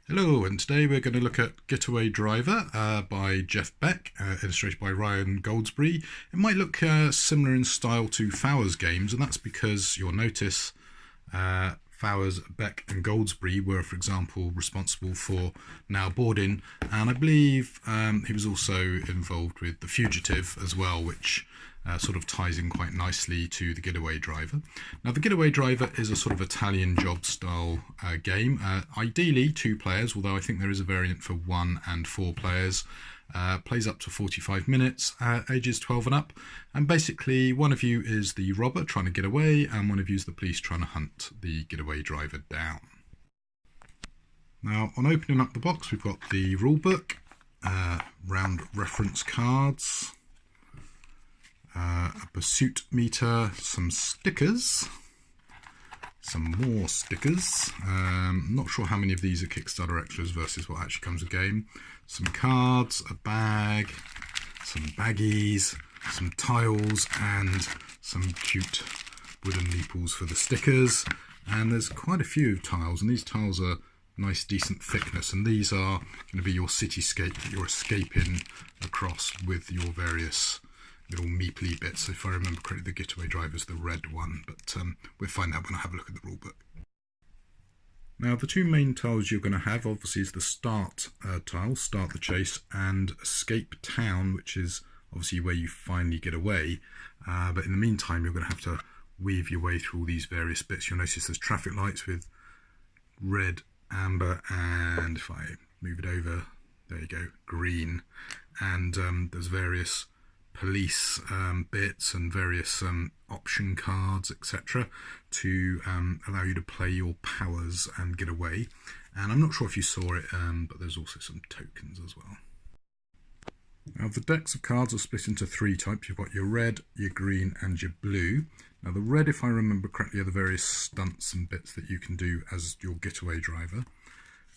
Hello, and today we're going to look at Getaway Driver by Jeff Beck, illustrated by Ryan Goldsberry. It might look similar in style to Fowers games, and that's because you'll notice Fowers, Beck and Goldsberry were, for example, responsible for Now Boarding, and I believe he was also involved with The Fugitive as well, which sort of ties in quite nicely to the Getaway Driver. Now, the Getaway Driver is a sort of Italian job style game, ideally 2 players, although I think there is a variant for 1 and 4 players. Plays up to 45 minutes, ages 12 and up, and basically one of you is the robber trying to get away and one of you is the police trying to hunt the getaway driver down. Now, on opening up the box, we've got the rule book, round reference cards, a pursuit meter, some stickers, some more stickers. Not sure how many of these are Kickstarter extras versus what actually comes with the game. Some cards, a bag, some baggies, some tiles, and some cute wooden meeples for the stickers. And there's quite a few tiles, and these tiles are nice, decent thickness, and these are going to be your cityscape that you're escaping across with your various little meeply bits. If I remember correctly, the Getaway Driver is the red one, but we'll find out when I have a look at the rulebook. Now, the 2 main tiles you're going to have, obviously, is the start tile, start the chase, and escape town, which is obviously where you finally get away. But in the meantime, you're going to have to weave your way through all these various bits. You'll notice there's traffic lights with red, amber, and if I move it over, there you go, green. And there's various police bits and various option cards, etc., to allow you to play your powers and get away. And I'm not sure if you saw it, but there's also some tokens as well. Now, the decks of cards are split into 3 types. You've got your red, your green and your blue. Now, the red, if I remember correctly, are the various stunts and bits that you can do as your getaway driver.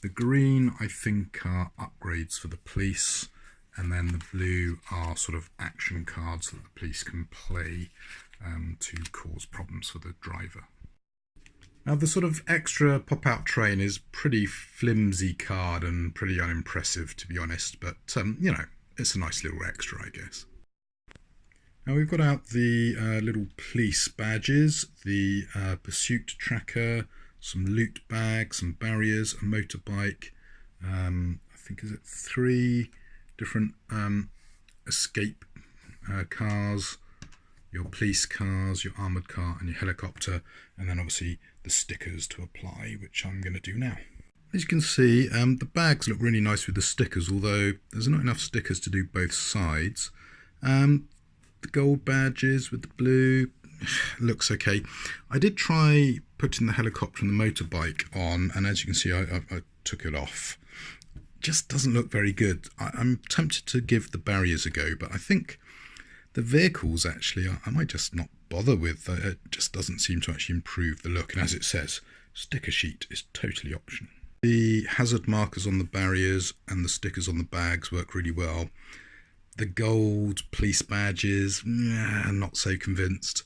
The green, I think, are upgrades for the police. And then the blue are sort of action cards that the police can play to cause problems for the driver. Now, the sort of extra pop-out train is pretty flimsy card and pretty unimpressive, to be honest, but you know, it's a nice little extra, I guess. Now, we've got out the little police badges, the pursuit tracker, some loot bags, some barriers, a motorbike, I think, is it 3 different escape cars, your police cars, your armoured car and your helicopter, and then obviously the stickers to apply, which I'm going to do now. As you can see, the bags look really nice with the stickers, although there's not enough stickers to do both sides. The gold badges with the blue looks okay. I did try putting the helicopter and the motorbike on, and as you can see, I took it off. Just doesn't look very good. I'm tempted to give the barriers a go, but I think the vehicles actually I might just not bother with. It just doesn't seem to actually improve the look, and as it says, sticker sheet is totally optional. The hazard markers on the barriers and the stickers on the bags work really well. The gold police badges, not so convinced,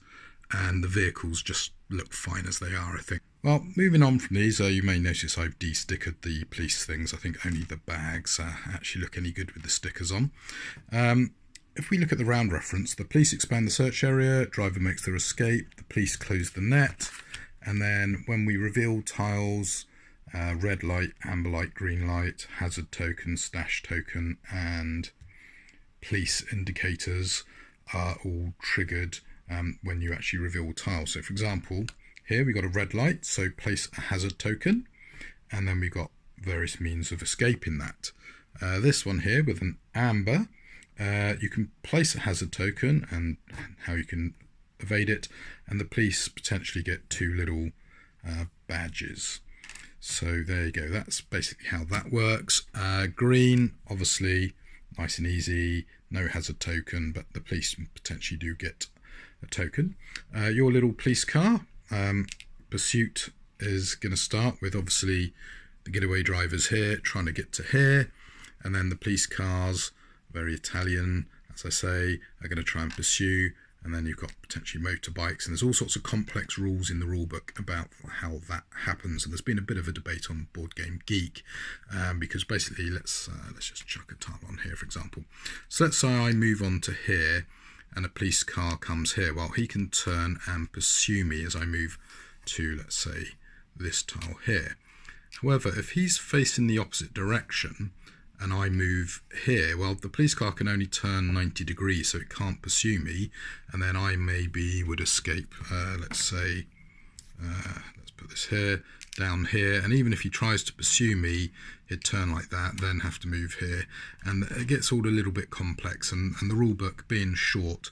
and the vehicles just look fine as they are, I think. Well, moving on from these, you may notice I've de-stickered the police things. I think only the bags actually look any good with the stickers on. If we look at the round reference, the police expand the search area, driver makes their escape, the police close the net, and then when we reveal tiles, red light, amber light, green light, hazard token, stash token, and police indicators are all triggered when you actually reveal tiles. So, for example, here we got a red light, so place a hazard token, and then we've got various means of escaping that. This one here with an amber, you can place a hazard token and how you can evade it, and the police potentially get 2 little badges. So there you go, that's basically how that works. Green, obviously, nice and easy, no hazard token, but the police potentially do get a token. Your little police car, pursuit is going to start with obviously the getaway drivers here trying to get to here, and then the police cars, very Italian, as I say, are going to try and pursue, and then you've got potentially motorbikes, and there's all sorts of complex rules in the rulebook about how that happens. And there's been a bit of a debate on Board Game Geek, because basically, let's just chuck a tile on here, for example. So let's say I move on to here, and a police car comes here. Well, he can turn and pursue me as I move to, let's say, this tile here. However, if he's facing the opposite direction, and I move here, well, the police car can only turn 90 degrees, so it can't pursue me, and then I maybe would escape, let's say, let's put this here, down here, and even if he tries to pursue me, he'd turn like that, then have to move here, and it gets all a little bit complex, and the rule book being short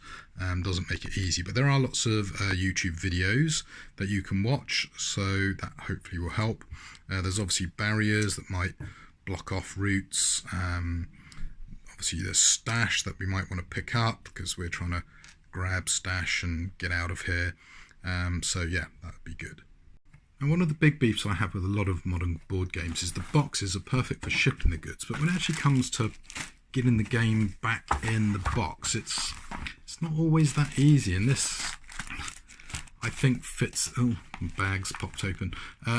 doesn't make it easy. But there are lots of YouTube videos that you can watch, so that hopefully will help. There's obviously barriers that might block off routes. Obviously there's stash that we might want to pick up because we're trying to grab stash and get out of here. So yeah, that would be good. And one of the big beefs I have with a lot of modern board games is the boxes are perfect for shipping the goods, but when it actually comes to getting the game back in the box, it's not always that easy. And this, I think, fits. Oh, bags popped open.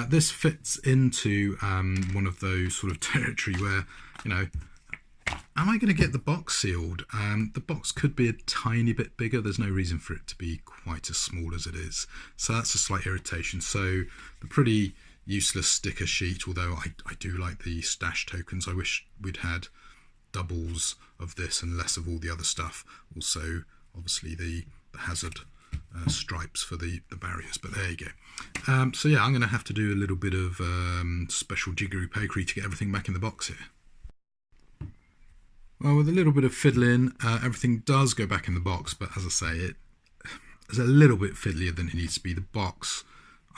This fits into one of those sort of territory where, you know, am I going to get the box sealed? The box could be a tiny bit bigger. There's no reason for it to be quite as small as it is. So that's a slight irritation. So the pretty useless sticker sheet, although I do like the stash tokens. I wish we'd had doubles of this and less of all the other stuff. Also, obviously, the hazard stripes for the barriers, but there you go. So yeah, I'm going to have to do a little bit of special jiggery-pokery to get everything back in the box here. Well, with a little bit of fiddling, everything does go back in the box, but as I say, it's a little bit fiddlier than it needs to be. The box,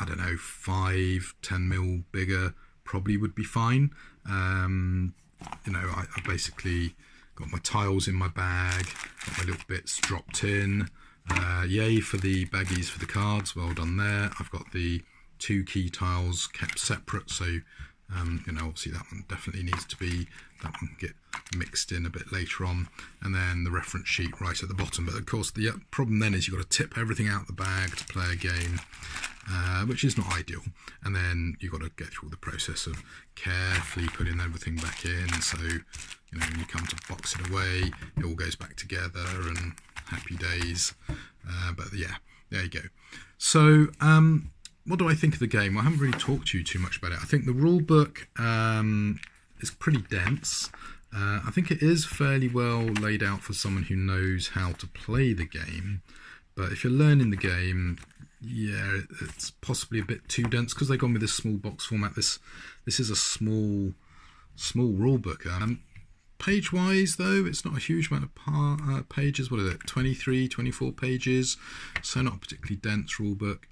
I don't know, 5-10 mil bigger probably would be fine. You know, I basically got my tiles in my bag, got my little bits dropped in. Yay for the baggies for the cards, well done there. I've got the 2 key tiles kept separate, so you know, obviously that one definitely needs to be, that one can get mixed in a bit later on, and then the reference sheet right at the bottom. But of course the problem then is you've got to tip everything out the bag to play a game, which is not ideal, and then you've got to get through the process of carefully putting everything back in, so you know, when you come to box it away, it all goes back together and happy days. But yeah, there you go. So what do I think of the game? Well, I haven't really talked to you too much about it. I think the rule book is pretty dense. I think it is fairly well laid out for someone who knows how to play the game. But if you're learning the game, yeah, it's possibly a bit too dense because they've gone with this small box format. This is a small rule book. Page-wise, though, it's not a huge amount of pages. What is it? 23, 24 pages. So not a particularly dense rule book.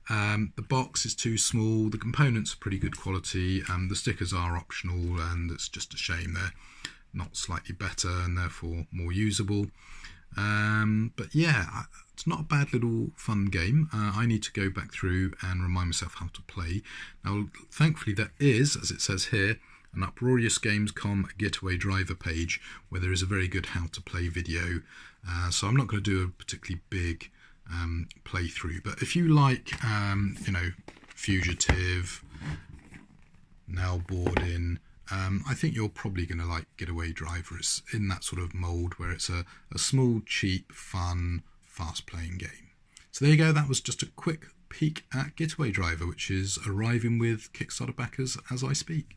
The box is too small. The components are pretty good quality. The stickers are optional, and it's just a shame they're not slightly better and therefore more usable. But yeah, it's not a bad little fun game. I need to go back through and remind myself how to play. Now, thankfully, there is, as it says here, an uproariousgames.com Getaway driver page where there is a very good how to play video. So I'm not going to do a particularly big playthrough, but if you like, you know, fugitive, nail boarding, I think you're probably going to like Getaway Driver. It's in that sort of mould where it's a small, cheap, fun, fast-playing game. So there you go. That was just a quick peek at Getaway Driver, which is arriving with Kickstarter backers as I speak.